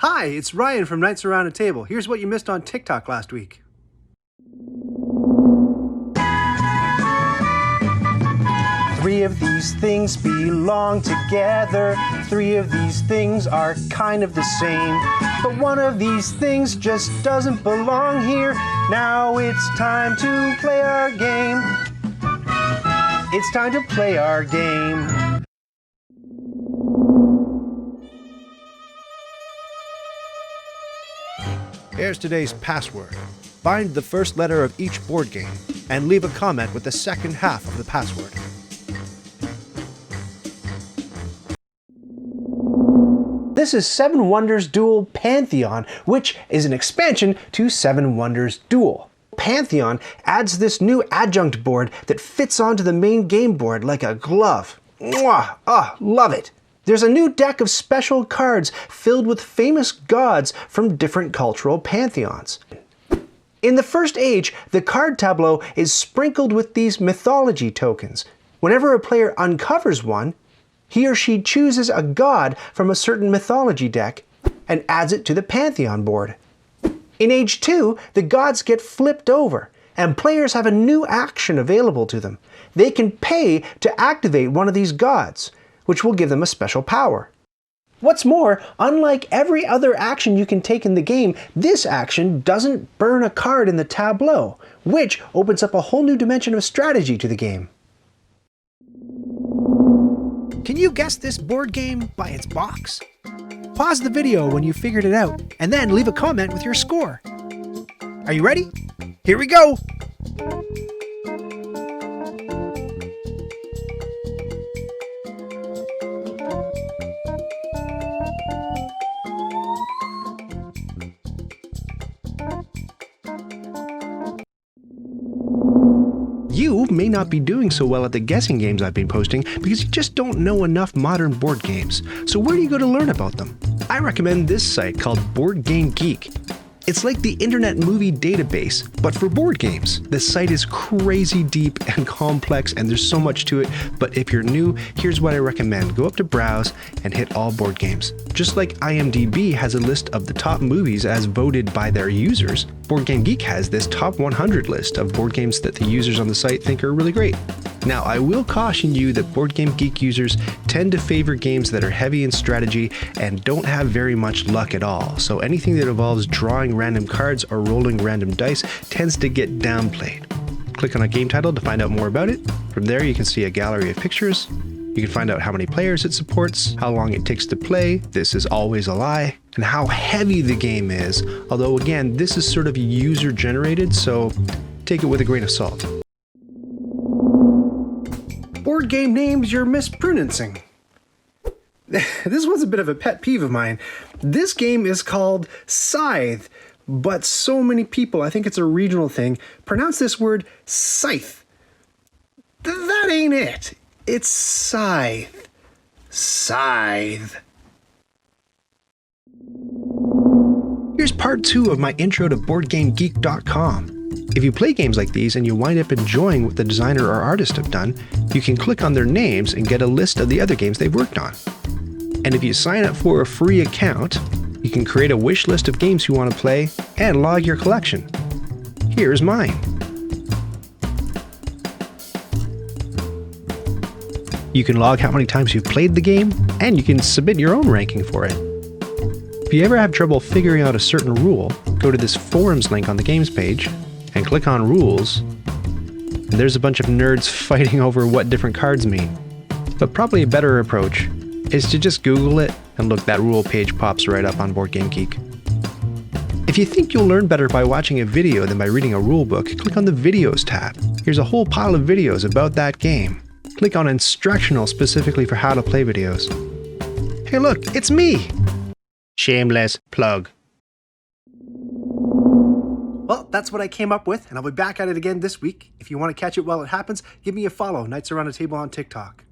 Hi, it's Ryan from Knights Around a Table. Here's what you missed on TikTok last week. Three of these things belong together. Three of these things are kind of the same. But one of these things just doesn't belong here. Now it's time to play our game. It's time to play our game. Here's today's password. Find the first letter of each board game and leave a comment with the second half of the password. This is Seven Wonders Duel Pantheon, which is an expansion to Seven Wonders Duel. Pantheon adds this new adjunct board that fits onto the main game board like a glove. Mwah! Ah, love it! There's a new deck of special cards filled with famous gods from different cultural pantheons. In the First Age, the card tableau is sprinkled with these mythology tokens. Whenever a player uncovers one, he or she chooses a god from a certain mythology deck and adds it to the Pantheon board. In Age 2, the gods get flipped over, and players have a new action available to them. They can pay to activate one of these gods, which will give them a special power. What's more, unlike every other action you can take in the game, this action doesn't burn a card in the tableau, which opens up a whole new dimension of strategy to the game. Can you guess this board game by its box? Pause the video when you figured it out, and then leave a comment with your score. Are you ready? Here we go! You may not be doing so well at the guessing games I've been posting because you just don't know enough modern board games. So where do you go to learn about them? I recommend this site called Board Game Geek. It's like the Internet Movie Database, but for board games. The site is crazy deep and complex, and there's so much to it, but if you're new, here's what I recommend. Go up to Browse and hit All Board Games. Just like IMDb has a list of the top movies as voted by their users, Board Game Geek has this top 100 list of board games that the users on the site think are really great. Now, I will caution you that Board Game Geek users tend to favor games that are heavy in strategy and don't have very much luck at all, so anything that involves drawing random cards or rolling random dice tends to get downplayed. Click on a game title to find out more about it. From there, you can see a gallery of pictures. You can find out how many players it supports, how long it takes to play, this is always a lie, and how heavy the game is, although again, this is sort of user-generated, so take it with a grain of salt. Board game names you're mispronouncing. This one's a bit of a pet peeve of mine. This game is called Scythe, but so many people, I think it's a regional thing, pronounce this word scythe. That ain't it. It's scythe. Scythe. Here's part 2 of my intro to BoardGameGeek.com. If you play games like these and you wind up enjoying what the designer or artist have done, you can click on their names and get a list of the other games they've worked on. And if you sign up for a free account, you can create a wish list of games you want to play and log your collection. Here's mine. You can log how many times you've played the game, and you can submit your own ranking for it. If you ever have trouble figuring out a certain rule, go to this forums link on the games page and click on rules, and there's a bunch of nerds fighting over what different cards mean. But probably a better approach is to just Google it, and look, that rule page pops right up on Board Game Geek. If you think you'll learn better by watching a video than by reading a rule book, click on the Videos tab. Here's a whole pile of videos about that game. Click on Instructional specifically for how to play videos. Hey look, it's me! Shameless plug. Well, that's what I came up with, and I'll be back at it again this week. If you want to catch it while it happens, give me a follow, Knights Around a Table on TikTok.